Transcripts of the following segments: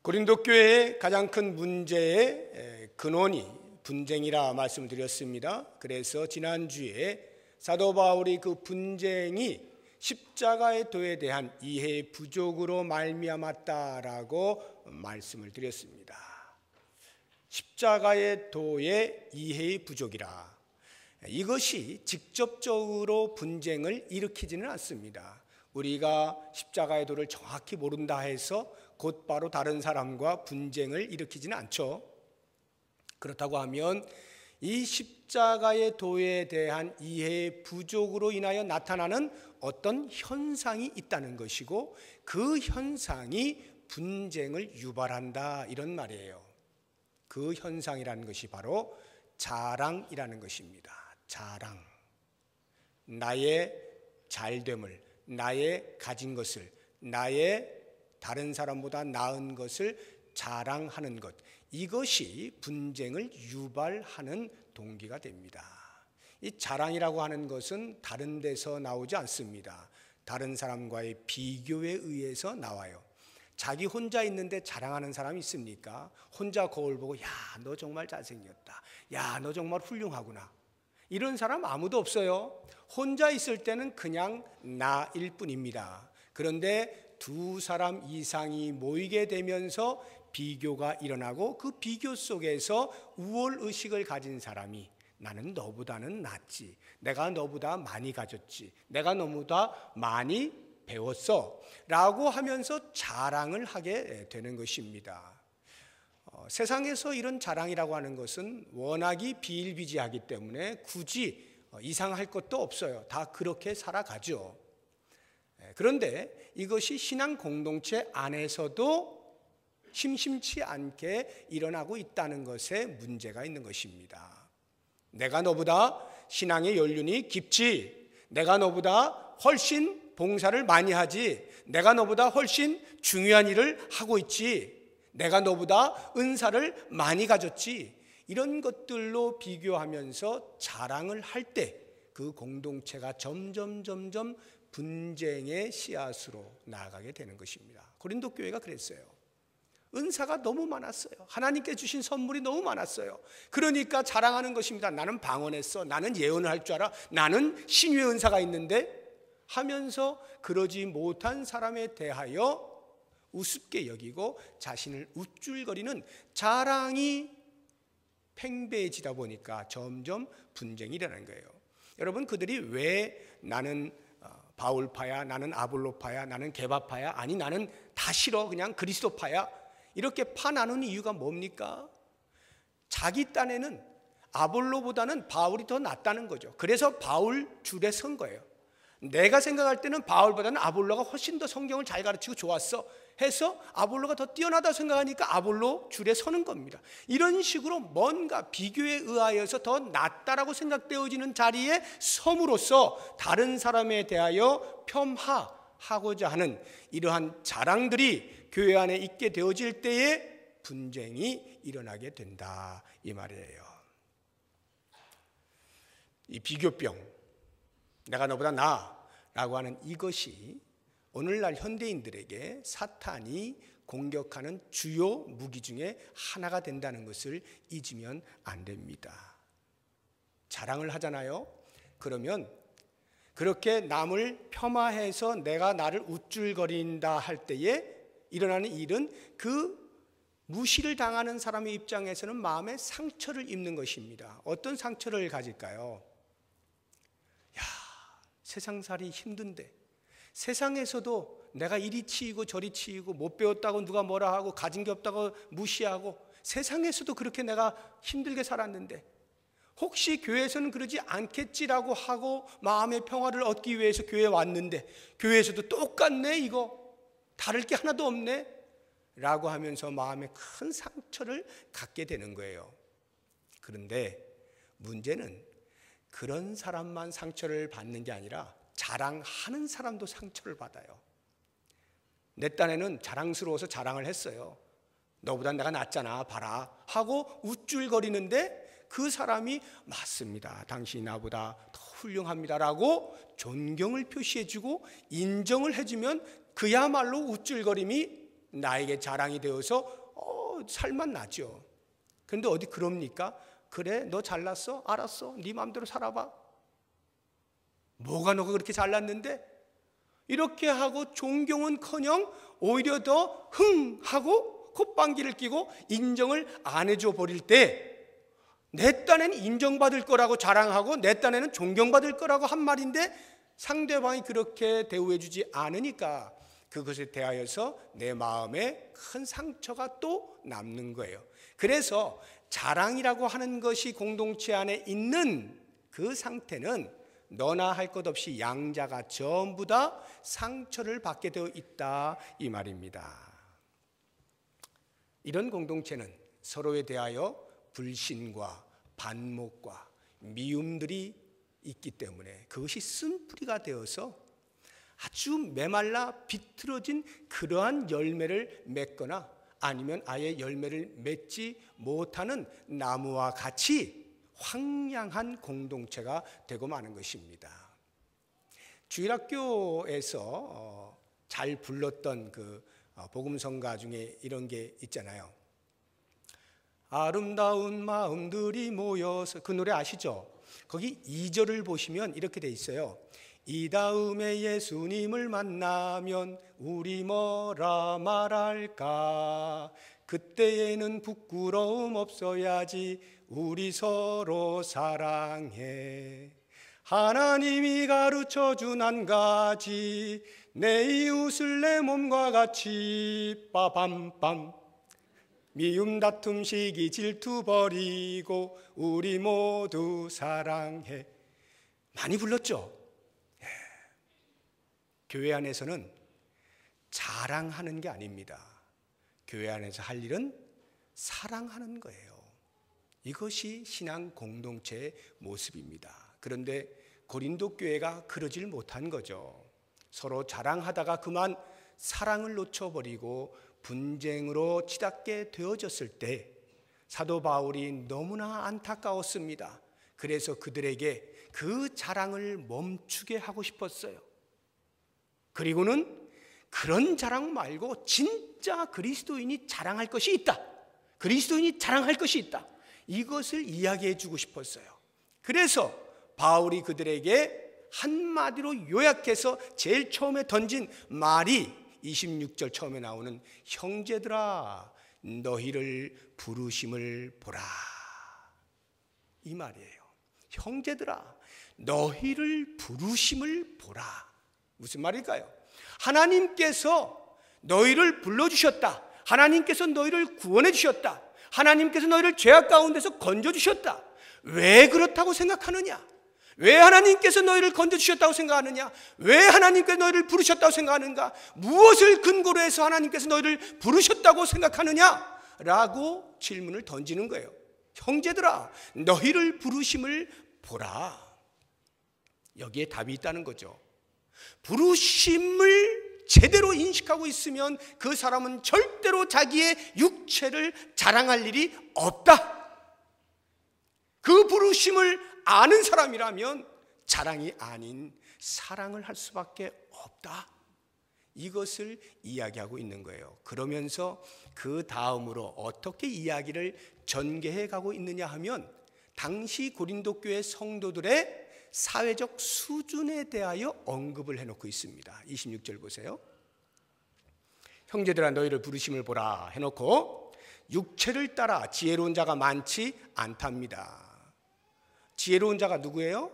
고린도 교회의 가장 큰 문제의 근원이 분쟁이라 말씀을 드렸습니다. 그래서 지난주에 사도 바울이 그 분쟁이 십자가의 도에 대한 이해의 부족으로 말미암았다라고 말씀을 드렸습니다. 십자가의 도의 이해의 부족이라, 이것이 직접적으로 분쟁을 일으키지는 않습니다. 우리가 십자가의 도를 정확히 모른다 해서 곧바로 다른 사람과 분쟁을 일으키지는 않죠. 그렇다고 하면 이 십자가의 도에 대한 이해의 부족으로 인하여 나타나는 어떤 현상이 있다는 것이고, 그 현상이 분쟁을 유발한다, 이런 말이에요. 그 현상이라는 것이 바로 자랑이라는 것입니다. 자랑. 나의 잘됨을, 나의 가진 것을, 나의 다른 사람보다 나은 것을 자랑하는 것, 이것이 분쟁을 유발하는 동기가 됩니다. 이 자랑이라고 하는 것은 다른 데서 나오지 않습니다. 다른 사람과의 비교에 의해서 나와요. 자기 혼자 있는데 자랑하는 사람이 있습니까? 혼자 거울 보고 야, 너 정말 잘생겼다, 야, 너 정말 훌륭하구나, 이런 사람 아무도 없어요. 혼자 있을 때는 그냥 나일 뿐입니다. 그런데 두 사람 이상이 모이게 되면서 비교가 일어나고, 그 비교 속에서 우월의식을 가진 사람이 나는 너보다는 낫지, 내가 너보다 많이 가졌지, 내가 너보다 많이 배웠어 라고 하면서 자랑을 하게 되는 것입니다. 세상에서 이런 자랑이라고 하는 것은 워낙이 비일비재하기 때문에 굳이 이상할 것도 없어요. 다 그렇게 살아가죠. 그런데 이것이 신앙 공동체 안에서도 심심치 않게 일어나고 있다는 것에 문제가 있는 것입니다. 내가 너보다 신앙의 연륜이 깊지, 내가 너보다 훨씬 봉사를 많이 하지, 내가 너보다 훨씬 중요한 일을 하고 있지, 내가 너보다 은사를 많이 가졌지, 이런 것들로 비교하면서 자랑을 할 때 그 공동체가 점점 분쟁의 씨앗으로 나아가게 되는 것입니다. 고린도 교회가 그랬어요. 은사가 너무 많았어요. 하나님께 주신 선물이 너무 많았어요. 그러니까 자랑하는 것입니다. 나는 방언했어, 나는 예언을 할 줄 알아, 나는 신유의 은사가 있는데 하면서 그러지 못한 사람에 대하여 우습게 여기고 자신을 우쭐거리는 자랑이 팽배해지다 보니까 점점 분쟁이 일어나는 거예요. 여러분, 그들이 왜 나는 바울파야, 나는 아볼로파야, 나는 게바파야, 아니 나는 다 싫어, 그냥 그리스도파야, 이렇게 파 나누는 이유가 뭡니까? 자기 딴에는 아볼로보다는 바울이 더 낫다는 거죠. 그래서 바울 줄에 선 거예요. 내가 생각할 때는 바울보다는 아볼로가 훨씬 더 성경을 잘 가르치고 좋았어 해서 아볼로가 더 뛰어나다고 생각하니까 아볼로 줄에 서는 겁니다. 이런 식으로 뭔가 비교에 의하여서 더 낫다라고 생각되어지는 자리에 섬으로써 다른 사람에 대하여 폄하하고자 하는 이러한 자랑들이 교회 안에 있게 되어질 때에 분쟁이 일어나게 된다, 이 말이에요. 이 비교병, 내가 너보다 나아라고 하는 이것이 오늘날 현대인들에게 사탄이 공격하는 주요 무기 중에 하나가 된다는 것을 잊으면 안 됩니다. 자랑을 하잖아요. 그러면 그렇게 남을 폄하해서 내가 나를 우쭐거린다 할 때에 일어나는 일은 그 무시를 당하는 사람의 입장에서는 마음에 상처를 입는 것입니다. 어떤 상처를 가질까요? 야, 세상살이 힘든데, 세상에서도 내가 이리 치이고 저리 치이고, 못 배웠다고 누가 뭐라 하고, 가진 게 없다고 무시하고, 세상에서도 그렇게 내가 힘들게 살았는데 혹시 교회에서는 그러지 않겠지라고 하고 마음의 평화를 얻기 위해서 교회에 왔는데 교회에서도 똑같네, 이거 다를 게 하나도 없네 라고 하면서 마음에 큰 상처를 갖게 되는 거예요. 그런데 문제는 그런 사람만 상처를 받는 게 아니라 자랑하는 사람도 상처를 받아요. 내 딴에는 자랑스러워서 자랑을 했어요. 너보다 내가 낫잖아, 봐라 하고 우쭐거리는데 그 사람이 맞습니다, 당신이 나보다 더 훌륭합니다라고 존경을 표시해주고 인정을 해주면 그야말로 우쭐거림이 나에게 자랑이 되어서 살만 나죠. 그런데 어디 그럽니까? 그래, 너 잘났어? 알았어, 네 마음대로 살아봐. 뭐가 너가 그렇게 잘났는데? 이렇게 하고 존경은커녕 오히려 더 흥하고 콧방귀를 끼고 인정을 안 해줘 버릴 때, 내 딴에는 인정받을 거라고 자랑하고 내 딴에는 존경받을 거라고 한 말인데 상대방이 그렇게 대우해 주지 않으니까 그것에 대하여서 내 마음에 큰 상처가 또 남는 거예요. 그래서 자랑이라고 하는 것이 공동체 안에 있는 그 상태는 너나 할 것 없이 양자가 전부 다 상처를 받게 되어 있다, 이 말입니다. 이런 공동체는 서로에 대하여 불신과 반목과 미움들이 있기 때문에 그것이 쓴뿌리가 되어서 아주 메말라 비틀어진 그러한 열매를 맺거나 아니면 아예 열매를 맺지 못하는 나무와 같이 황량한 공동체가 되고 마는 것입니다. 주일학교에서 잘 불렀던 그 복음성가 중에 이런 게 있잖아요. 아름다운 마음들이 모여서, 그 노래 아시죠? 거기 2절을 보시면 이렇게 돼 있어요. 이 다음에 예수님을 만나면 우리 뭐라 말할까? 그때에는 부끄러움 없어야지. 우리 서로 사랑해. 하나님이 가르쳐준 한 가지, 내 이웃을 내 몸과 같이. 빠밤밤. 미움 다툼 시기 질투 버리고 우리 모두 사랑해. 많이 불렀죠? 예. 교회 안에서는 자랑하는 게 아닙니다. 교회 안에서 할 일은 사랑하는 거예요. 이것이 신앙 공동체의 모습입니다. 그런데 고린도 교회가 그러질 못한 거죠. 서로 자랑하다가 그만 사랑을 놓쳐버리고 분쟁으로 치닫게 되어졌을 때 사도 바울이 너무나 안타까웠습니다. 그래서 그들에게 그 자랑을 멈추게 하고 싶었어요. 그리고는 그런 자랑 말고 진짜 그리스도인이 자랑할 것이 있다. 그리스도인이 자랑할 것이 있다. 이것을 이야기해 주고 싶었어요. 그래서 바울이 그들에게 한마디로 요약해서 제일 처음에 던진 말이 26절 처음에 나오는 형제들아 너희를 부르심을 보라, 이 말이에요. 형제들아 너희를 부르심을 보라. 무슨 말일까요? 하나님께서 너희를 불러주셨다. 하나님께서 너희를 구원해 주셨다. 하나님께서 너희를 죄악 가운데서 건져주셨다. 왜 그렇다고 생각하느냐? 왜 하나님께서 너희를 건져주셨다고 생각하느냐? 왜 하나님께서 너희를 부르셨다고 생각하는가? 무엇을 근거로 해서 하나님께서 너희를 부르셨다고 생각하느냐? 라고 질문을 던지는 거예요. 형제들아 너희를 부르심을 보라. 여기에 답이 있다는 거죠. 부르심을 제대로 인식하고 있으면 그 사람은 절대로 자기의 육체를 자랑할 일이 없다. 그 부르심을 아는 사람이라면 자랑이 아닌 사랑을 할 수밖에 없다. 이것을 이야기하고 있는 거예요. 그러면서 그 다음으로 어떻게 이야기를 전개해 가고 있느냐 하면 당시 고린도 교회 성도들의 사회적 수준에 대하여 언급을 해놓고 있습니다. 26절 보세요. 형제들아 너희를 부르심을 보라 해놓고 육체를 따라 지혜로운 자가 많지 않답니다. 지혜로운 자가 누구예요?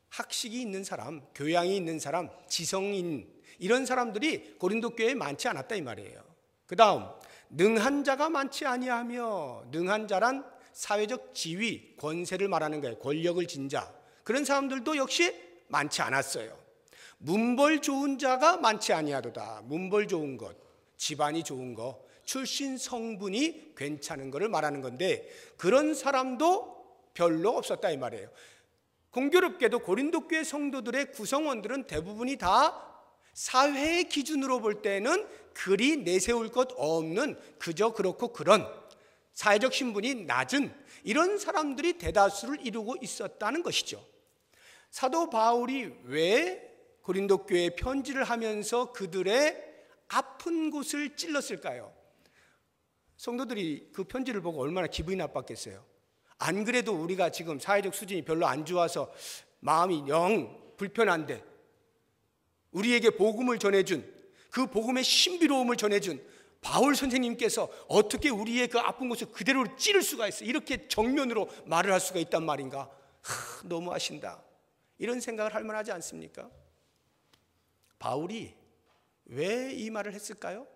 학식이 있는 사람, 교양이 있는 사람, 지성인, 이런 사람들이 고린도 교회에 많지 않았다 이 말이에요. 그 다음 능한 자가 많지 아니하며, 능한 자란 사회적 지위, 권세를 말하는 거예요. 권력을 진 자, 그런 사람들도 역시 많지 않았어요. 문벌 좋은 자가 많지 아니하도다. 문벌 좋은 것, 집안이 좋은 것, 출신 성분이 괜찮은 것을 말하는 건데 그런 사람도 별로 없었다 이 말이에요. 공교롭게도 고린도 교회 성도들의 구성원들은 대부분이 다 사회의 기준으로 볼 때는 그리 내세울 것 없는, 그저 그렇고 그런 사회적 신분이 낮은 이런 사람들이 대다수를 이루고 있었다는 것이죠. 사도 바울이 왜 고린도 교회에 편지를 하면서 그들의 아픈 곳을 찔렀을까요? 성도들이 그 편지를 보고 얼마나 기분이 나빴겠어요. 안 그래도 우리가 지금 사회적 수준이 별로 안 좋아서 마음이 영 불편한데 우리에게 복음을 전해준, 그 복음의 신비로움을 전해준 바울 선생님께서 어떻게 우리의 그 아픈 곳을 그대로 찌를 수가 있어? 이렇게 정면으로 말을 할 수가 있단 말인가? 너무하신다. 이런 생각을 할 만하지 않습니까? 바울이 왜 이 말을 했을까요?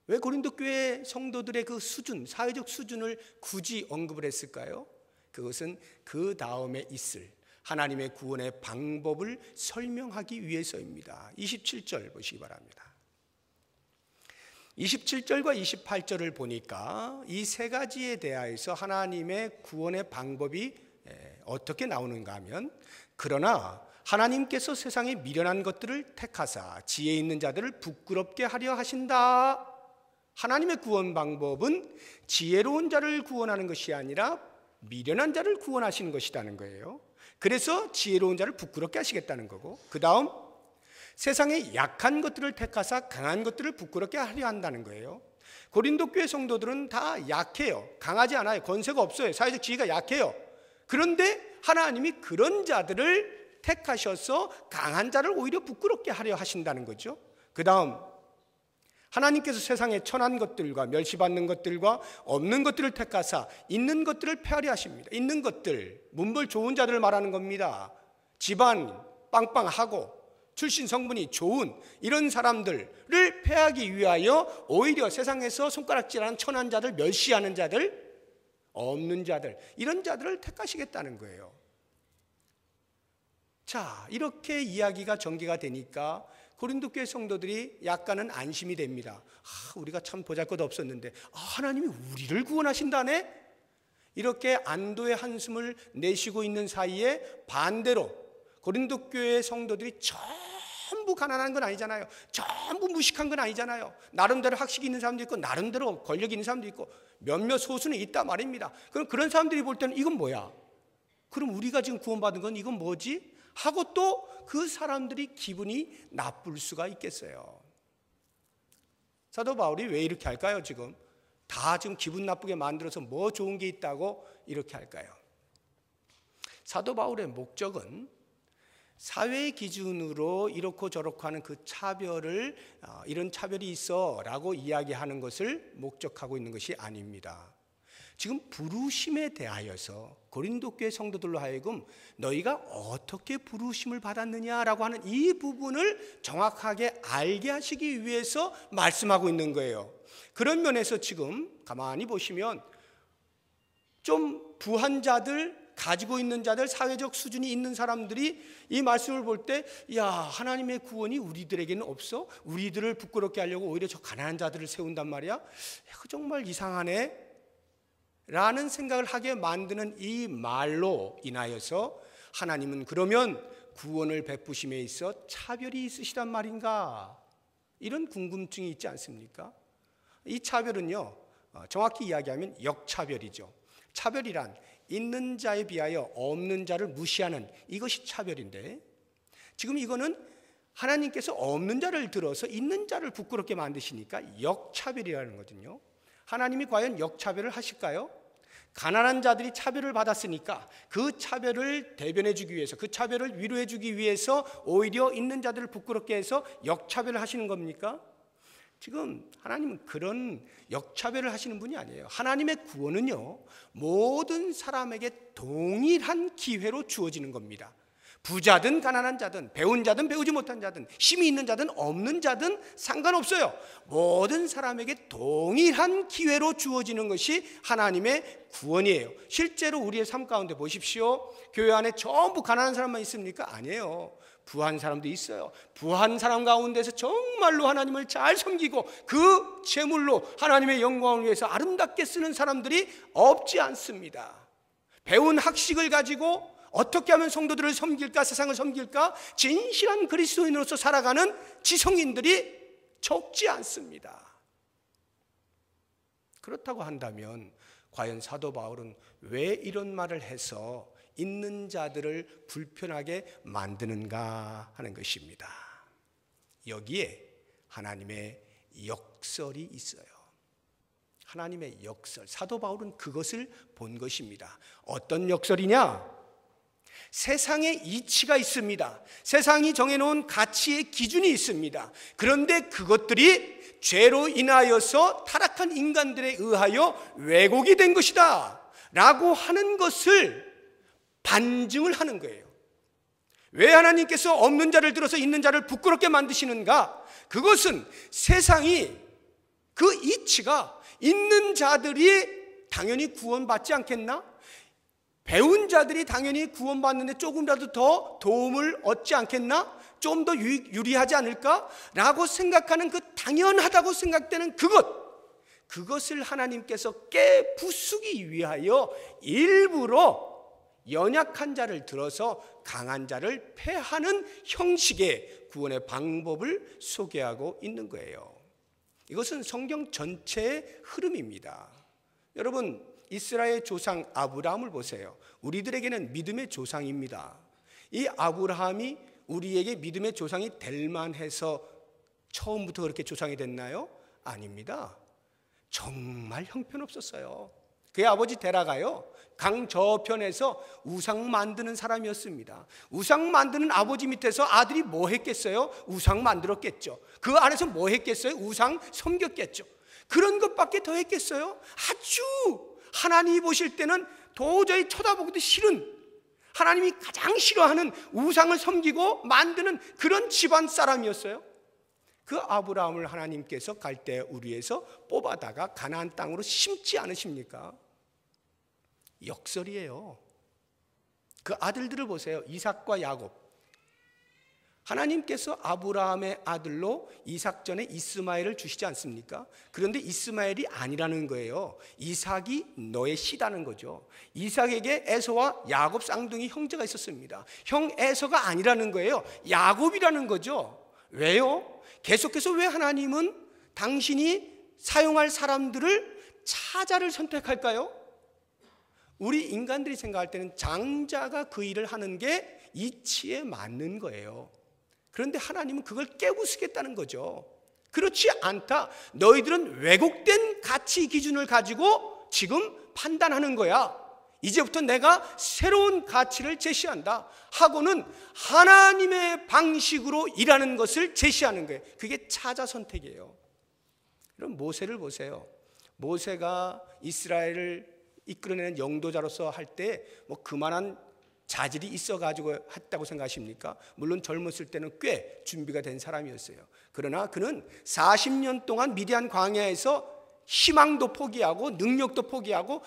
왜 고린도 교회 성도들의 그 수준, 사회적 수준을 굳이 언급을 했을까요? 그것은 그 다음에 있을 하나님의 구원의 방법을 설명하기 위해서입니다. 27절 보시기 바랍니다. 27절과 28절을 보니까 이 세 가지에 대하여서 하나님의 구원의 방법이 어떻게 나오는가 하면, 그러나 하나님께서 세상에 미련한 것들을 택하사 지혜 있는 자들을 부끄럽게 하려 하신다. 하나님의 구원 방법은 지혜로운 자를 구원하는 것이 아니라 미련한 자를 구원하시는 것이라는 거예요. 그래서 지혜로운 자를 부끄럽게 하시겠다는 거고, 그 다음 세상에 약한 것들을 택하사 강한 것들을 부끄럽게 하려 한다는 거예요. 고린도 교회 성도들은 다 약해요. 강하지 않아요. 권세가 없어요. 사회적 지위가 약해요. 그런데 하나님이 그런 자들을 택하셔서 강한 자를 오히려 부끄럽게 하려 하신다는 거죠. 그 다음 하나님께서 세상에 천한 것들과 멸시받는 것들과 없는 것들을 택하사 있는 것들을 폐하려 하십니다. 있는 것들, 문벌 좋은 자들을 말하는 겁니다. 집안 빵빵하고 출신 성분이 좋은 이런 사람들을 폐하기 위하여 오히려 세상에서 손가락질하는 천한 자들, 멸시하는 자들, 없는 자들, 이런 자들을 택하시겠다는 거예요. 자, 이렇게 이야기가 전개가 되니까 고린도 교회 성도들이 약간은 안심이 됩니다. 우리가 참 보잘것없었는데 하나님이 우리를 구원하신다네? 이렇게 안도의 한숨을 내쉬고 있는 사이에 반대로 고린도 교회 성도들이 전부 가난한 건 아니잖아요. 전부 무식한 건 아니잖아요. 나름대로 학식이 있는 사람도 있고 나름대로 권력이 있는 사람도 있고 몇몇 소수는 있다 말입니다. 그럼 그런 사람들이 볼 때는 이건 뭐야? 그럼 우리가 지금 구원받은 건 이건 뭐지? 하고 또 그 사람들이 기분이 나쁠 수가 있겠어요. 사도 바울이 왜 이렇게 할까요? 지금 기분 나쁘게 만들어서 뭐 좋은 게 있다고 이렇게 할까요? 사도 바울의 목적은 사회 기준으로 이렇고 저렇고 하는 그 차별을 이런 차별이 있어 라고 이야기하는 것을 목적하고 있는 것이 아닙니다. 지금 부르심에 대하여서 고린도 교회 성도들로 하여금 너희가 어떻게 부르심을 받았느냐라고 하는 이 부분을 정확하게 알게 하시기 위해서 말씀하고 있는 거예요. 그런 면에서 지금 가만히 보시면 좀 부한 자들, 가지고 있는 자들, 사회적 수준이 있는 사람들이 이 말씀을 볼 때 하나님의 구원이 우리들에게는 없어? 우리들을 부끄럽게 하려고 오히려 저 가난한 자들을 세운단 말이야? 정말 이상하네? 라는 생각을 하게 만드는 이 말로 인하여서 하나님은 그러면 구원을 베푸심에 있어 차별이 있으시단 말인가? 이런 궁금증이 있지 않습니까? 이 차별은요, 정확히 이야기하면 역차별이죠. 차별이란 있는 자에 비하여 없는 자를 무시하는 이것이 차별인데, 지금 이거는 하나님께서 없는 자를 들어서 있는 자를 부끄럽게 만드시니까 역차별이라는 거거든요. 하나님이 과연 역차별을 하실까요? 가난한 자들이 차별을 받았으니까 그 차별을 대변해 주기 위해서, 그 차별을 위로해 주기 위해서 오히려 있는 자들을 부끄럽게 해서 역차별을 하시는 겁니까? 지금 하나님은 그런 역차별을 하시는 분이 아니에요. 하나님의 구원은요, 모든 사람에게 동일한 기회로 주어지는 겁니다. 부자든 가난한 자든 배운 자든 배우지 못한 자든 힘이 있는 자든 없는 자든 상관없어요. 모든 사람에게 동일한 기회로 주어지는 것이 하나님의 구원이에요. 실제로 우리의 삶 가운데 보십시오. 교회 안에 전부 가난한 사람만 있습니까? 아니에요. 부한 사람도 있어요. 부한 사람 가운데서 정말로 하나님을 잘 섬기고 그 재물로 하나님의 영광을 위해서 아름답게 쓰는 사람들이 없지 않습니다. 배운 학식을 가지고 어떻게 하면 성도들을 섬길까, 세상을 섬길까 진실한 그리스도인으로서 살아가는 지성인들이 적지 않습니다. 그렇다고 한다면 과연 사도 바울은 왜 이런 말을 해서 있는 자들을 불편하게 만드는가 하는 것입니다. 여기에 하나님의 역설이 있어요. 하나님의 역설. 사도 바울은 그것을 본 것입니다. 어떤 역설이냐? 세상에 이치가 있습니다. 세상이 정해놓은 가치의 기준이 있습니다. 그런데 그것들이 죄로 인하여서 타락한 인간들에 의하여 왜곡이 된 것이다 라고 하는 것을 반증을 하는 거예요. 왜 하나님께서 없는 자를 들어서 있는 자를 부끄럽게 만드시는가? 그것은 세상이 그 이치가 있는 자들이 당연히 구원받지 않겠나? 배운 자들이 당연히 구원받는데 조금이라도 더 도움을 얻지 않겠나? 좀 더 유리하지 않을까? 라고 생각하는 그 당연하다고 생각되는 그것을 하나님께서 깨부수기 위하여 일부러 연약한 자를 들어서 강한 자를 패하는 형식의 구원의 방법을 소개하고 있는 거예요. 이것은 성경 전체의 흐름입니다. 여러분, 이스라엘 조상 아브라함을 보세요. 우리들에게는 믿음의 조상입니다. 이 아브라함이 우리에게 믿음의 조상이 될 만해서 처음부터 그렇게 조상이 됐나요? 아닙니다. 정말 형편없었어요. 그의 아버지 데라가요, 강 저편에서 우상 만드는 사람이었습니다. 우상 만드는 아버지 밑에서 아들이 뭐 했겠어요? 우상 만들었겠죠. 그 안에서 뭐 했겠어요? 우상 섬겼겠죠. 그런 것밖에 더 했겠어요? 아주 하나님이 보실 때는 도저히 쳐다보기도 싫은, 하나님이 가장 싫어하는 우상을 섬기고 만드는 그런 집안 사람이었어요. 그 아브라함을 하나님께서 갈대 우리에서 뽑아다가 가나안 땅으로 심지 않으십니까? 역설이에요. 그 아들들을 보세요. 이삭과 야곱. 하나님께서 아브라함의 아들로 이삭 전에 이스마엘을 주시지 않습니까? 그런데 이스마엘이 아니라는 거예요. 이삭이 너의 씨다는 거죠. 이삭에게 에서와 야곱 쌍둥이 형제가 있었습니다. 형 에서가 아니라는 거예요. 야곱이라는 거죠. 왜요? 계속해서 왜 하나님은 당신이 사용할 사람들을 차자를 선택할까요? 우리 인간들이 생각할 때는 장자가 그 일을 하는 게 이치에 맞는 거예요. 그런데 하나님은 그걸 깨부수겠다는 거죠. 그렇지 않다. 너희들은 왜곡된 가치 기준을 가지고 지금 판단하는 거야. 이제부터 내가 새로운 가치를 제시한다 하고는 하나님의 방식으로 일하는 것을 제시하는 거예요. 그게 차자 선택이에요. 그럼 모세를 보세요. 모세가 이스라엘을 이끌어내는 영도자로서 할 때 뭐 그만한 자질이 있어가지고 했다고 생각하십니까? 물론 젊었을 때는 꽤 준비가 된 사람이었어요. 그러나 그는 40년 동안 미디안 광야에서 희망도 포기하고 능력도 포기하고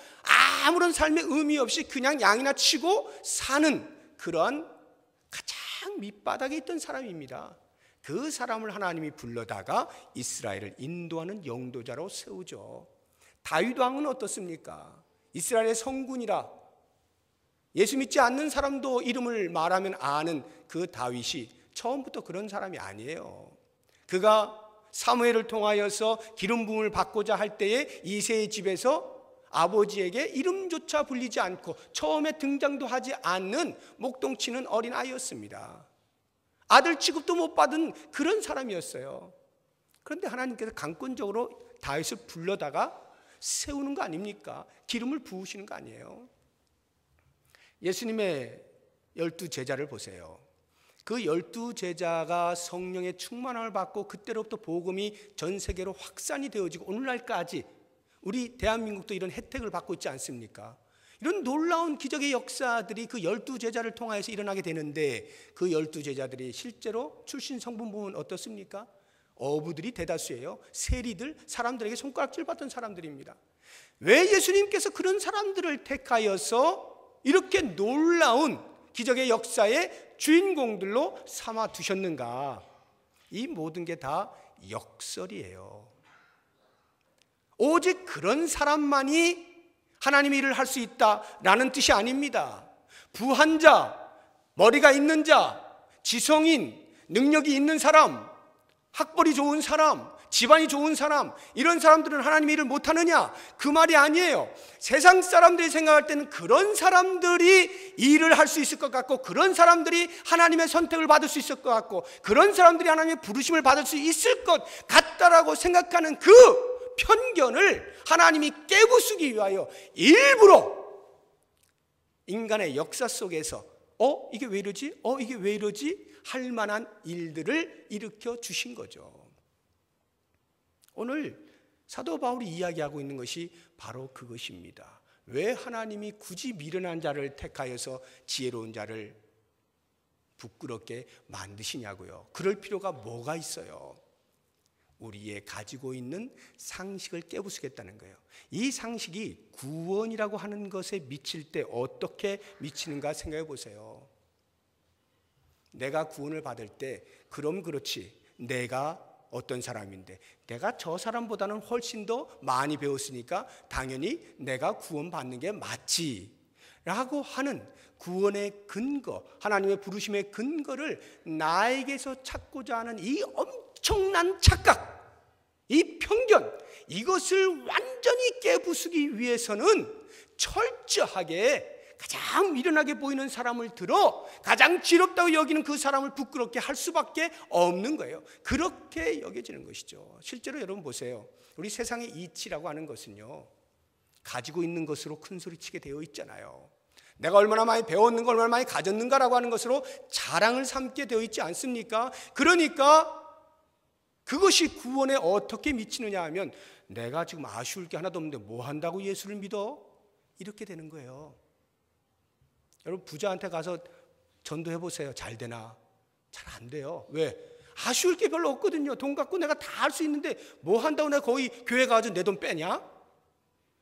아무런 삶의 의미 없이 그냥 양이나 치고 사는 그런 가장 밑바닥에 있던 사람입니다. 그 사람을 하나님이 불러다가 이스라엘을 인도하는 영도자로 세우죠. 다윗 왕은 어떻습니까? 이스라엘의 성군이라 예수 믿지 않는 사람도 이름을 말하면 아는 그 다윗이 처음부터 그런 사람이 아니에요. 그가 사무엘을 통하여서 기름 부음을 받고자 할 때에 이새의 집에서 아버지에게 이름조차 불리지 않고 처음에 등장도 하지 않는 목동치는 어린 아이였습니다. 아들 취급도 못 받은 그런 사람이었어요. 그런데 하나님께서 강권적으로 다윗을 불러다가 세우는 거 아닙니까? 기름을 부으시는 거 아니에요? 예수님의 12제자를 보세요. 그 12제자가 성령의 충만함을 받고 그때로부터 복음이 전 세계로 확산이 되어지고 오늘날까지 우리 대한민국도 이런 혜택을 받고 있지 않습니까? 이런 놀라운 기적의 역사들이 그 12제자를 통하여서 일어나게 되는데 그 12제자들이 실제로 출신 성분 보면 어떻습니까? 어부들이 대다수예요. 세리들, 사람들에게 손가락질 받던 사람들입니다. 왜 예수님께서 그런 사람들을 택하여서 이렇게 놀라운 기적의 역사의 주인공들로 삼아 두셨는가? 이 모든 게 다 역설이에요. 오직 그런 사람만이 하나님의 일을 할 수 있다라는 뜻이 아닙니다. 부한 자, 머리가 있는 자, 지성인, 능력이 있는 사람, 학벌이 좋은 사람, 집안이 좋은 사람, 이런 사람들은 하나님의 일을 못하느냐? 그 말이 아니에요. 세상 사람들이 생각할 때는 그런 사람들이 일을 할 수 있을 것 같고, 그런 사람들이 하나님의 선택을 받을 수 있을 것 같고, 그런 사람들이 하나님의 부르심을 받을 수 있을 것 같다라고 생각하는 그 편견을 하나님이 깨부수기 위하여 일부러 인간의 역사 속에서 이게 왜 이러지? 이게 왜 이러지? 할 만한 일들을 일으켜 주신 거죠. 오늘 사도 바울이 이야기하고 있는 것이 바로 그것입니다. 왜 하나님이 굳이 미련한 자를 택하여서 지혜로운 자를 부끄럽게 만드시냐고요. 그럴 필요가 뭐가 있어요? 우리의 가지고 있는 상식을 깨부수겠다는 거예요. 이 상식이 구원이라고 하는 것에 미칠 때 어떻게 미치는가 생각해 보세요. 내가 구원을 받을 때 그럼 그렇지, 내가 어떤 사람인데 내가 저 사람보다는 훨씬 더 많이 배웠으니까 당연히 내가 구원받는 게 맞지 라고 하는 구원의 근거, 하나님의 부르심의 근거를 나에게서 찾고자 하는 이 엄청난 착각, 이 편견, 이것을 완전히 깨부수기 위해서는 철저하게 가장 미련하게 보이는 사람을 들어 가장 지럽다고 여기는 그 사람을 부끄럽게 할 수밖에 없는 거예요. 그렇게 여겨지는 것이죠. 실제로 여러분 보세요. 우리 세상의 이치라고 하는 것은요, 가지고 있는 것으로 큰 소리치게 되어 있잖아요. 내가 얼마나 많이 배웠는가, 얼마나 많이 가졌는가라고 하는 것으로 자랑을 삼게 되어 있지 않습니까? 그러니까 그것이 구원에 어떻게 미치느냐 하면, 내가 지금 아쉬울 게 하나도 없는데 뭐 한다고 예수를 믿어? 이렇게 되는 거예요. 여러분 부자한테 가서 전도해 보세요. 잘 되나? 잘 안 돼요. 왜? 아쉬울 게 별로 없거든요. 돈 갖고 내가 다 할 수 있는데 뭐 한다고 내가 거기 교회 가서 내 돈 빼냐?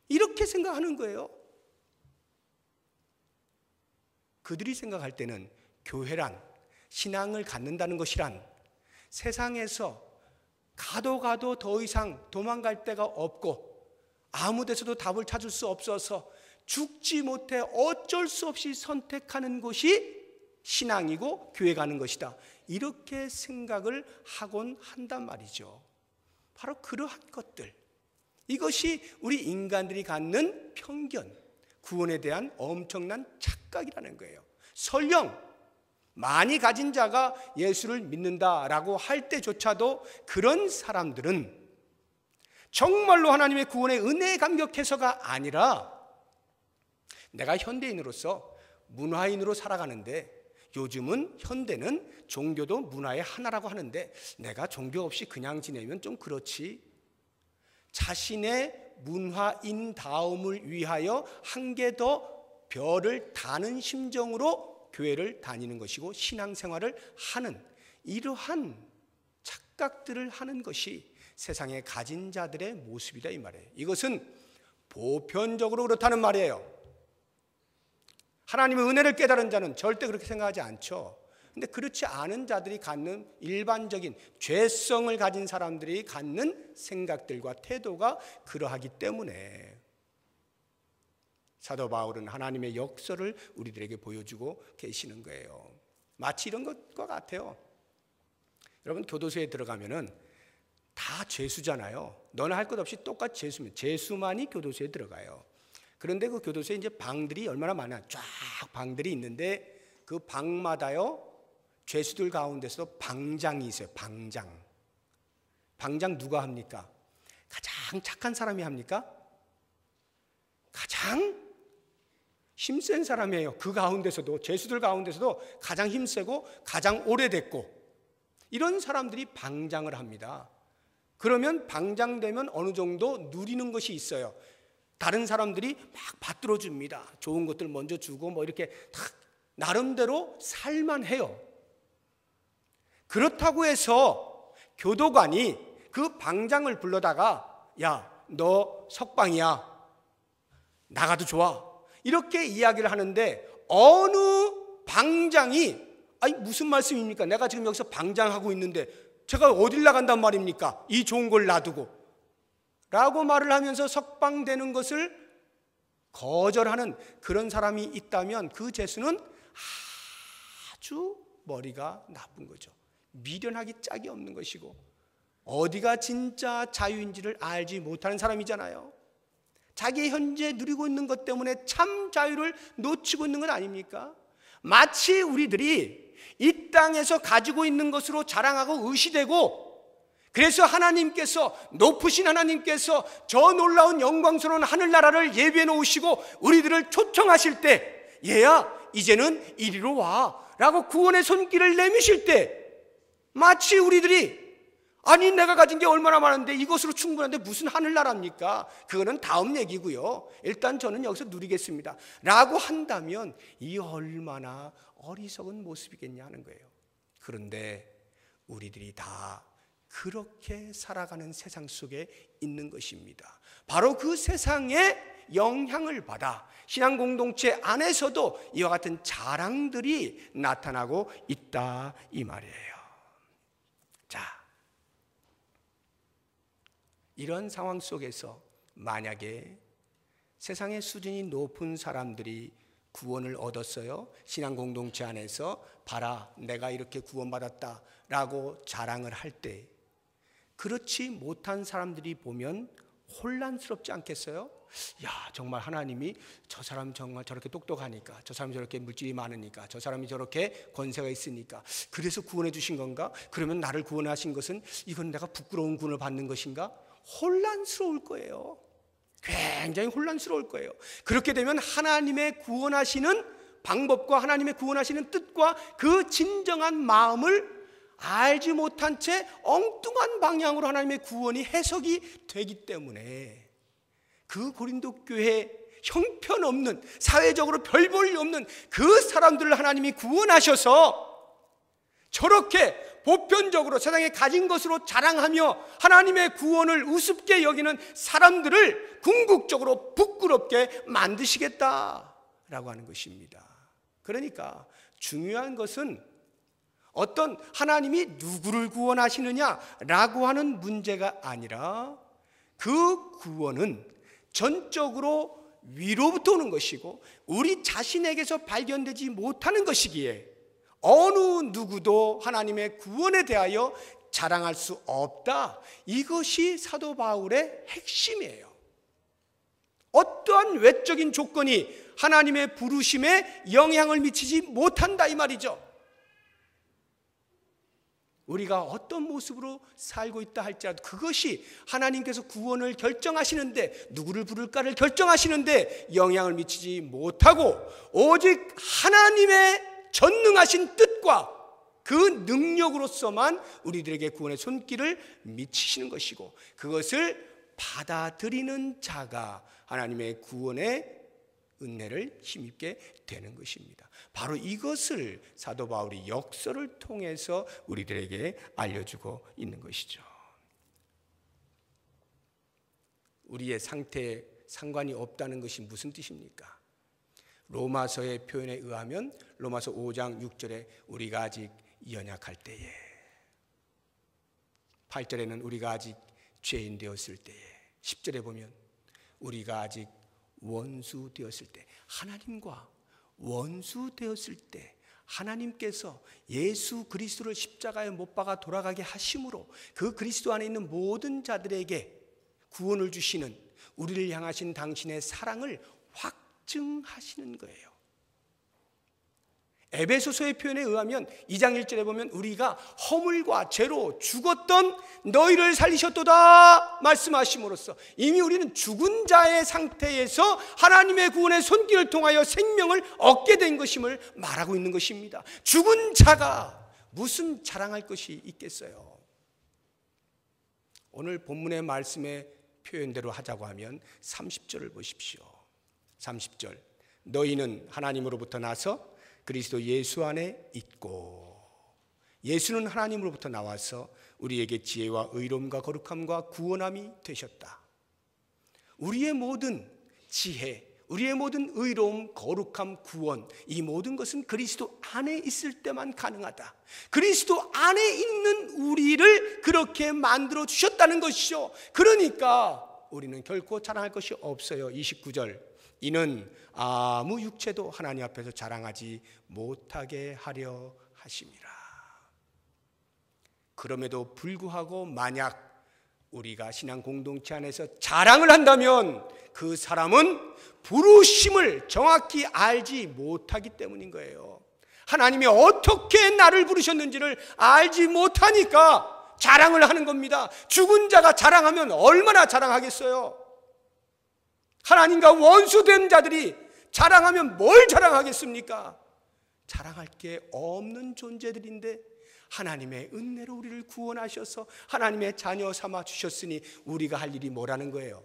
이렇게 생각하는 거예요. 그들이 생각할 때는 교회란, 신앙을 갖는다는 것이란 세상에서 가도 더 이상 도망갈 데가 없고 아무 데서도 답을 찾을 수 없어서 죽지 못해 어쩔 수 없이 선택하는 것이 신앙이고 교회 가는 것이다, 이렇게 생각을 하곤 한단 말이죠. 바로 그러한 것들, 이것이 우리 인간들이 갖는 편견, 구원에 대한 엄청난 착각이라는 거예요. 설령 많이 가진 자가 예수를 믿는다라고 할 때조차도 그런 사람들은 정말로 하나님의 구원의 은혜에 감격해서가 아니라, 내가 현대인으로서 문화인으로 살아가는데 요즘은 현대는 종교도 문화의 하나라고 하는데 내가 종교 없이 그냥 지내면 좀 그렇지, 자신의 문화인다움을 위하여 한 개 더 별을 다는 심정으로 교회를 다니는 것이고 신앙생활을 하는 이러한 착각들을 하는 것이 세상에 가진 자들의 모습이다 이 말이에요. 이것은 보편적으로 그렇다는 말이에요. 하나님의 은혜를 깨달은 자는 절대 그렇게 생각하지 않죠. 근데 그렇지 않은 자들이 갖는 일반적인 죄성을 가진 사람들이 갖는 생각들과 태도가 그러하기 때문에 사도 바울은 하나님의 역사를 우리들에게 보여주고 계시는 거예요. 마치 이런 것과 같아요. 여러분 교도소에 들어가면은 다 죄수잖아요. 너나 할 것 없이 똑같이 죄수면 죄수만이 교도소에 들어가요. 그런데 그 교도소에 이제 방들이 얼마나 많아, 쫙 방들이 있는데 그 방마다요 죄수들 가운데서도 방장이 있어요. 방장 누가 합니까? 가장 착한 사람이 합니까? 가장 힘센 사람이에요. 그 가운데서도, 죄수들 가운데서도 가장 힘세고 가장 오래됐고 이런 사람들이 방장을 합니다. 그러면 방장 되면 어느 정도 누리는 것이 있어요. 다른 사람들이 막 받들어 줍니다. 좋은 것들 먼저 주고 뭐 이렇게 다 나름대로 살만해요. 그렇다고 해서 교도관이 그 방장을 불러다가 야, 너 석방이야, 나가도 좋아, 이렇게 이야기를 하는데 어느 방장이 아니 무슨 말씀입니까? 내가 지금 여기서 방장하고 있는데 제가 어딜 나간단 말입니까? 이 좋은 걸 놔두고 라고 말을 하면서 석방되는 것을 거절하는 그런 사람이 있다면 그 죄수는 아주 머리가 나쁜 거죠. 미련하기 짝이 없는 것이고 어디가 진짜 자유인지를 알지 못하는 사람이잖아요. 자기 현재 누리고 있는 것 때문에 참 자유를 놓치고 있는 건 아닙니까? 마치 우리들이 이 땅에서 가지고 있는 것으로 자랑하고 의시되고, 그래서 하나님께서, 높으신 하나님께서 저 놀라운 영광스러운 하늘나라를 예비해 놓으시고 우리들을 초청하실 때, 얘야 이제는 이리로 와 라고 구원의 손길을 내미실 때, 마치 우리들이 아니 내가 가진 게 얼마나 많은데 이것으로 충분한데 무슨 하늘나라입니까? 그거는 다음 얘기고요. 일단 저는 여기서 누리겠습니다 라고 한다면 이 얼마나 어리석은 모습이겠냐 하는 거예요. 그런데 우리들이 다 그렇게 살아가는 세상 속에 있는 것입니다. 바로 그 세상의 영향을 받아 신앙 공동체 안에서도 이와 같은 자랑들이 나타나고 있다 이 말이에요. 자, 이런 상황 속에서 만약에 세상의 수준이 높은 사람들이 구원을 얻었어요. 신앙 공동체 안에서 봐라 내가 이렇게 구원받았다 라고 자랑을 할 때, 그렇지 못한 사람들이 보면 혼란스럽지 않겠어요? 야, 정말 하나님이 저 사람 정말 저렇게 똑똑하니까, 저 사람이 저렇게 물질이 많으니까, 저 사람이 저렇게 권세가 있으니까 그래서 구원해 주신 건가? 그러면 나를 구원하신 것은 이건 내가 부끄러운 구원을 받는 것인가? 혼란스러울 거예요. 굉장히 혼란스러울 거예요. 그렇게 되면 하나님의 구원하시는 방법과 하나님의 구원하시는 뜻과 그 진정한 마음을 알지 못한 채 엉뚱한 방향으로 하나님의 구원이 해석이 되기 때문에 그 고린도 교회 형편없는, 사회적으로 별 볼 일 없는 그 사람들을 하나님이 구원하셔서 저렇게 보편적으로 세상에 가진 것으로 자랑하며 하나님의 구원을 우습게 여기는 사람들을 궁극적으로 부끄럽게 만드시겠다라고 하는 것입니다. 그러니까 중요한 것은 어떤 하나님이 누구를 구원하시느냐라고 하는 문제가 아니라 그 구원은 전적으로 위로부터 오는 것이고 우리 자신에게서 발견되지 못하는 것이기에 어느 누구도 하나님의 구원에 대하여 자랑할 수 없다. 이것이 사도 바울의 핵심이에요. 어떠한 외적인 조건이 하나님의 부르심에 영향을 미치지 못한다 이 말이죠. 우리가 어떤 모습으로 살고 있다 할지라도 그것이 하나님께서 구원을 결정하시는데, 누구를 부를까를 결정하시는데 영향을 미치지 못하고 오직 하나님의 전능하신 뜻과 그 능력으로서만 우리들에게 구원의 손길을 미치시는 것이고, 그것을 받아들이는 자가 하나님의 구원의 은혜를 힘입게 되는 것입니다. 바로 이것을 사도 바울이 역설을 통해서 우리들에게 알려주고 있는 것이죠. 우리의 상태에 상관이 없다는 것이 무슨 뜻입니까? 로마서의 표현에 의하면 로마서 5장 6절에 우리가 아직 연약할 때에, 8절에는 우리가 아직 죄인 되었을 때에, 10절에 보면 우리가 아직 원수 되었을 때, 하나님과 원수 되었을 때 하나님께서 예수 그리스도를 십자가에 못 박아 돌아가게 하심으로 그 그리스도 안에 있는 모든 자들에게 구원을 주시는, 우리를 향하신 당신의 사랑을 확증하시는 거예요. 에베소서의 표현에 의하면 2장 1절에 보면 우리가 허물과 죄로 죽었던 너희를 살리셨도다 말씀하심으로써 이미 우리는 죽은 자의 상태에서 하나님의 구원의 손길을 통하여 생명을 얻게 된 것임을 말하고 있는 것입니다. 죽은 자가 무슨 자랑할 것이 있겠어요? 오늘 본문의 말씀의 표현대로 하자고 하면 30절을 보십시오. 30절, 너희는 하나님으로부터 나서 그리스도 예수 안에 있고, 예수는 하나님으로부터 나와서 우리에게 지혜와 의로움과 거룩함과 구원함이 되셨다. 우리의 모든 지혜, 우리의 모든 의로움, 거룩함, 구원, 이 모든 것은 그리스도 안에 있을 때만 가능하다. 그리스도 안에 있는 우리를 그렇게 만들어 주셨다는 것이죠. 그러니까 우리는 결코 자랑할 것이 없어요. 29절, 이는 아무 육체도 하나님 앞에서 자랑하지 못하게 하려 하심이라. 그럼에도 불구하고 만약 우리가 신앙 공동체 안에서 자랑을 한다면 그 사람은 부르심을 정확히 알지 못하기 때문인 거예요. 하나님이 어떻게 나를 부르셨는지를 알지 못하니까 자랑을 하는 겁니다. 죽은 자가 자랑하면 얼마나 자랑하겠어요? 하나님과 원수된 자들이 자랑하면 뭘 자랑하겠습니까? 자랑할 게 없는 존재들인데 하나님의 은혜로 우리를 구원하셔서 하나님의 자녀 삼아 주셨으니 우리가 할 일이 뭐라는 거예요?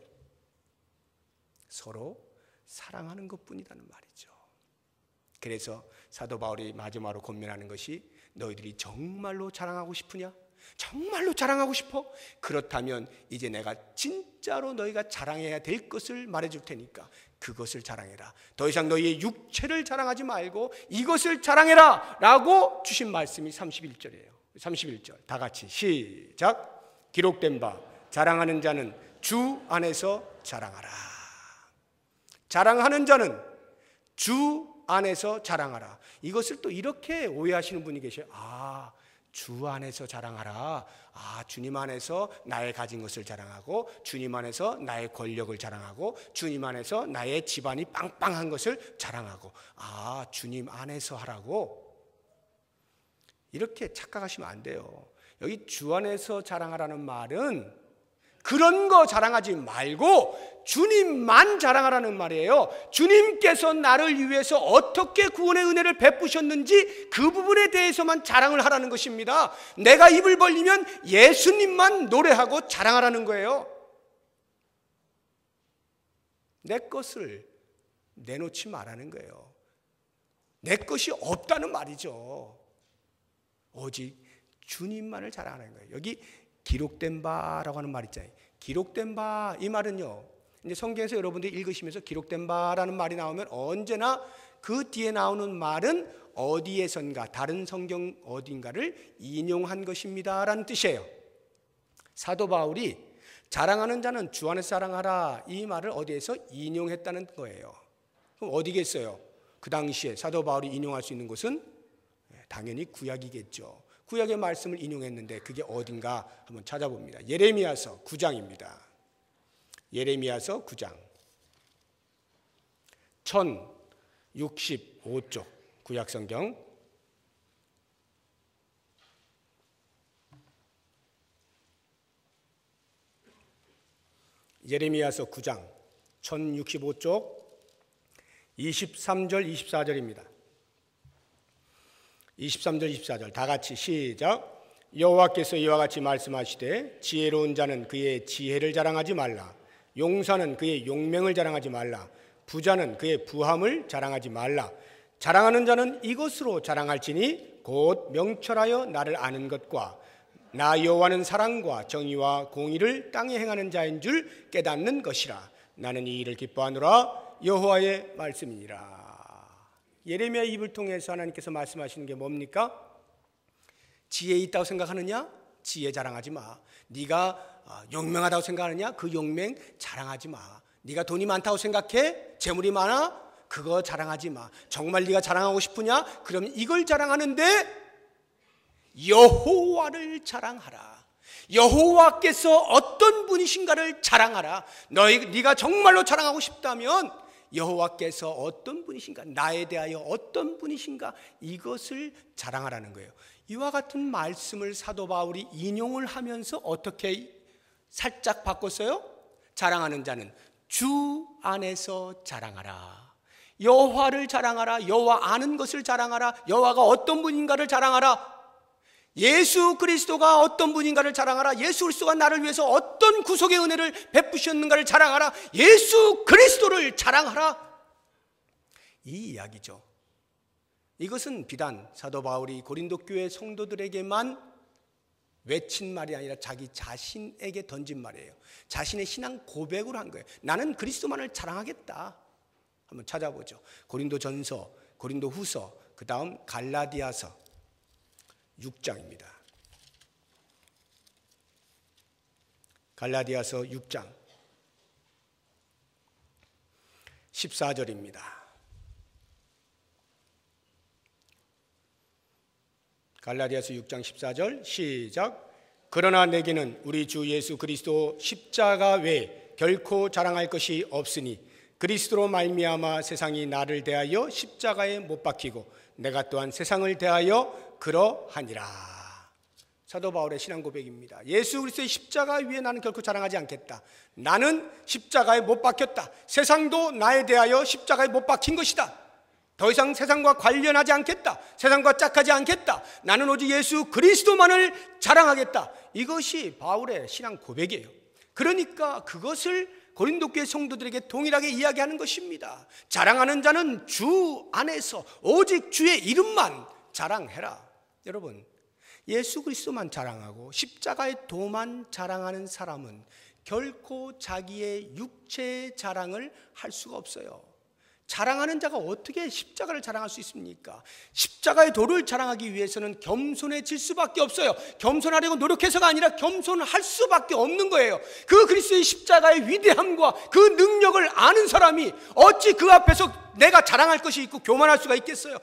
서로 사랑하는 것뿐이라는 말이죠. 그래서 사도 바울이 마지막으로 권면하는 것이 너희들이 정말로 자랑하고 싶으냐? 정말로 자랑하고 싶어? 그렇다면 이제 내가 진짜로 너희가 자랑해야 될 것을 말해줄 테니까 그것을 자랑해라. 더 이상 너희의 육체를 자랑하지 말고 이것을 자랑해라 라고 주신 말씀이 31절이에요 31절 다 같이 시작. 기록된 바 자랑하는 자는 주 안에서 자랑하라. 자랑하는 자는 주 안에서 자랑하라. 이것을 또 이렇게 오해하시는 분이 계셔요. 주 안에서 자랑하라. 주님 안에서 나의 가진 것을 자랑하고 주님 안에서 나의 권력을 자랑하고 주님 안에서 나의 집안이 빵빵한 것을 자랑하고 주님 안에서 하라고 이렇게 착각하시면 안 돼요. 여기 주 안에서 자랑하라는 말은 그런 거 자랑하지 말고 주님만 자랑하라는 말이에요. 주님께서 나를 위해서 어떻게 구원의 은혜를 베푸셨는지 그 부분에 대해서만 자랑을 하라는 것입니다. 내가 입을 벌리면 예수님만 노래하고 자랑하라는 거예요. 내 것을 내놓지 말라는 거예요. 내 것이 없다는 말이죠. 오직 주님만을 자랑하는 거예요. 여기 기록된 바라고 하는 말 있잖아요. 기록된 바 이 말은요. 이제 성경에서 여러분들이 읽으시면서 기록된 바라는 말이 나오면 언제나 그 뒤에 나오는 말은 어디에선가 다른 성경 어딘가를 인용한 것입니다라는 뜻이에요. 사도 바울이 자랑하는 자는 주 안에서 자랑하라 이 말을 어디에서 인용했다는 거예요. 그럼 어디겠어요? 그 당시에 사도 바울이 인용할 수 있는 곳은 당연히 구약이겠죠. 구약의 말씀을 인용했는데 그게 어딘가 한번 찾아봅니다. 예레미야서 9장입니다. 예레미야서 9장 1065쪽 구약성경 예레미야서 9장 1065쪽 23절 24절입니다. 23절 24절 다 같이 시작. 여호와께서 이와 같이 말씀하시되 지혜로운 자는 그의 지혜를 자랑하지 말라. 용사는 그의 용맹을 자랑하지 말라. 부자는 그의 부함을 자랑하지 말라. 자랑하는 자는 이것으로 자랑할지니 곧 명철하여 나를 아는 것과 나 여호와는 사랑과 정의와 공의를 땅에 행하는 자인 줄 깨닫는 것이라. 나는 이 일을 기뻐하노라. 여호와의 말씀이니라. 예레미야의 입을 통해서 하나님께서 말씀하시는 게 뭡니까? 지혜 있다고 생각하느냐? 지혜 자랑하지 마. 네가 용맹하다고 생각하느냐? 그 용맹 자랑하지 마. 네가 돈이 많다고 생각해? 재물이 많아? 그거 자랑하지 마. 정말 네가 자랑하고 싶으냐? 그러면 이걸 자랑하는데 여호와를 자랑하라. 여호와께서 어떤 분이신가를 자랑하라. 네가 정말로 자랑하고 싶다면 여호와께서 어떤 분이신가, 나에 대하여 어떤 분이신가, 이것을 자랑하라는 거예요. 이와 같은 말씀을 사도 바울이 인용을 하면서 어떻게 살짝 바꿨어요? 자랑하는 자는 주 안에서 자랑하라. 여호와를 자랑하라. 여호와 아는 것을 자랑하라. 여호와가 어떤 분인가를 자랑하라. 예수 그리스도가 어떤 분인가를 자랑하라. 예수 그리스도가 나를 위해서 어떤 구속의 은혜를 베푸셨는가를 자랑하라. 예수 그리스도를 자랑하라. 이 이야기죠. 이것은 비단 사도 바울이 고린도 교회 성도들에게만 외친 말이 아니라 자기 자신에게 던진 말이에요. 자신의 신앙 고백으로 한 거예요. 나는 그리스도만을 자랑하겠다. 한번 찾아보죠. 고린도 전서, 고린도 후서, 그 다음 갈라디아서 6장입니다. 갈라디아서 6장 14절입니다. 갈라디아서 6장 14절 시작. 그러나 내게는 우리 주 예수 그리스도 십자가 외에 결코 자랑할 것이 없으니 그리스도로 말미암아 세상이 나를 대하여 십자가에 못 박히고 내가 또한 세상을 대하여 그러하니라. 사도 바울의 신앙 고백입니다. 예수 그리스도의 십자가 위에 나는 결코 자랑하지 않겠다. 나는 십자가에 못 박혔다. 세상도 나에 대하여 십자가에 못 박힌 것이다. 더 이상 세상과 관련하지 않겠다. 세상과 짝하지 않겠다. 나는 오직 예수 그리스도만을 자랑하겠다. 이것이 바울의 신앙 고백이에요. 그러니까 그것을 고린도 교회 성도들에게 동일하게 이야기하는 것입니다. 자랑하는 자는 주 안에서 오직 주의 이름만 자랑해라. 여러분, 예수 그리스도만 자랑하고 십자가의 도만 자랑하는 사람은 결코 자기의 육체의 자랑을 할 수가 없어요. 자랑하는 자가 어떻게 십자가를 자랑할 수 있습니까? 십자가의 도를 자랑하기 위해서는 겸손해질 수밖에 없어요. 겸손하려고 노력해서가 아니라 겸손할 수밖에 없는 거예요. 그 그리스도의 십자가의 위대함과 그 능력을 아는 사람이 어찌 그 앞에서 내가 자랑할 것이 있고 교만할 수가 있겠어요?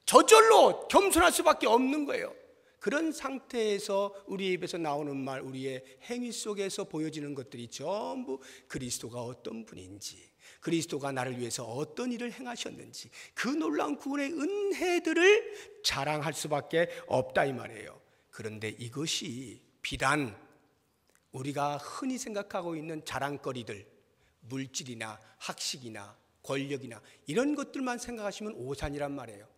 저절로 겸손할 수밖에 없는 거예요. 그런 상태에서 우리 입에서 나오는 말, 우리의 행위 속에서 보여지는 것들이 전부 그리스도가 어떤 분인지, 그리스도가 나를 위해서 어떤 일을 행하셨는지, 그 놀라운 구원의 은혜들을 자랑할 수밖에 없다 이 말이에요. 그런데 이것이 비단 우리가 흔히 생각하고 있는 자랑거리들, 물질이나 학식이나 권력이나 이런 것들만 생각하시면 오산이란 말이에요.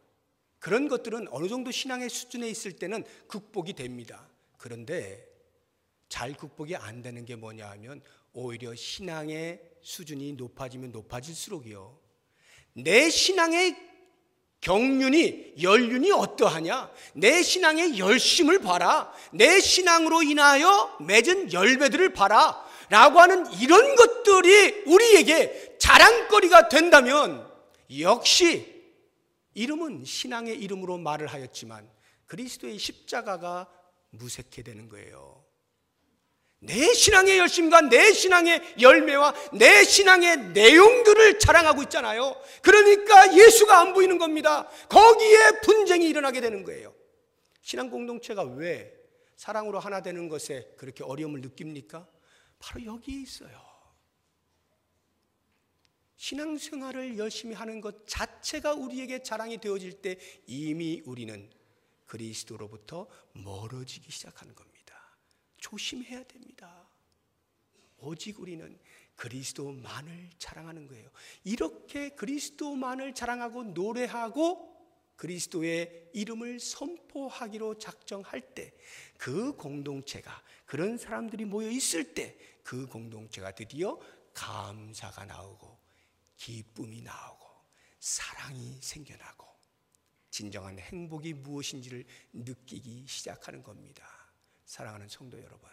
그런 것들은 어느 정도 신앙의 수준에 있을 때는 극복이 됩니다. 그런데 잘 극복이 안 되는 게 뭐냐 하면 오히려 신앙의 수준이 높아지면 높아질수록이요, 내 신앙의 경륜이, 연륜이 어떠하냐, 내 신앙의 열심을 봐라, 내 신앙으로 인하여 맺은 열매들을 봐라 라고 하는 이런 것들이 우리에게 자랑거리가 된다면 역시 이름은 신앙의 이름으로 말을 하였지만 그리스도의 십자가가 무색해 되는 거예요. 내 신앙의 열심과 내 신앙의 열매와 내 신앙의 내용들을 자랑하고 있잖아요. 그러니까 예수가 안 보이는 겁니다. 거기에 분쟁이 일어나게 되는 거예요. 신앙 공동체가 왜 사랑으로 하나 되는 것에 그렇게 어려움을 느낍니까? 바로 여기에 있어요. 신앙생활을 열심히 하는 것 자체가 우리에게 자랑이 되어질 때 이미 우리는 그리스도로부터 멀어지기 시작하는 겁니다. 조심해야 됩니다. 오직 우리는 그리스도만을 자랑하는 거예요. 이렇게 그리스도만을 자랑하고 노래하고 그리스도의 이름을 선포하기로 작정할 때 그 공동체가, 그런 사람들이 모여 있을 때 그 공동체가 드디어 감사가 나오고 기쁨이 나오고 사랑이 생겨나고 진정한 행복이 무엇인지를 느끼기 시작하는 겁니다. 사랑하는 성도 여러분,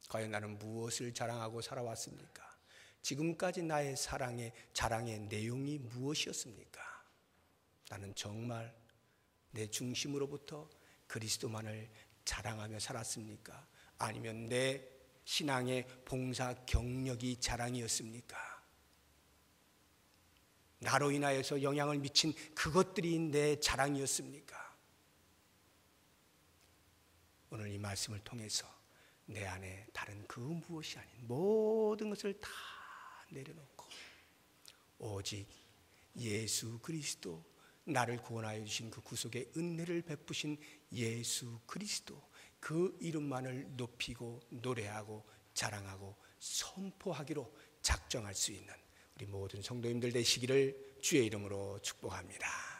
과연 나는 무엇을 자랑하고 살아왔습니까? 지금까지 나의 자랑의 내용이 무엇이었습니까? 나는 정말 내 중심으로부터 그리스도만을 자랑하며 살았습니까? 아니면 내 신앙의 봉사 경력이 자랑이었습니까? 나로 인하여서 영향을 미친 그것들이 내 자랑이었습니까? 오늘 이 말씀을 통해서 내 안에 다른 그 무엇이 아닌 모든 것을 다 내려놓고 오직 예수 그리스도, 나를 구원하여 주신 그 구속의 은혜를 베푸신 예수 그리스도, 그 이름만을 높이고 노래하고 자랑하고 선포하기로 작정할 수 있는 우리 모든 성도님들 되시기를 주의 이름으로 축복합니다.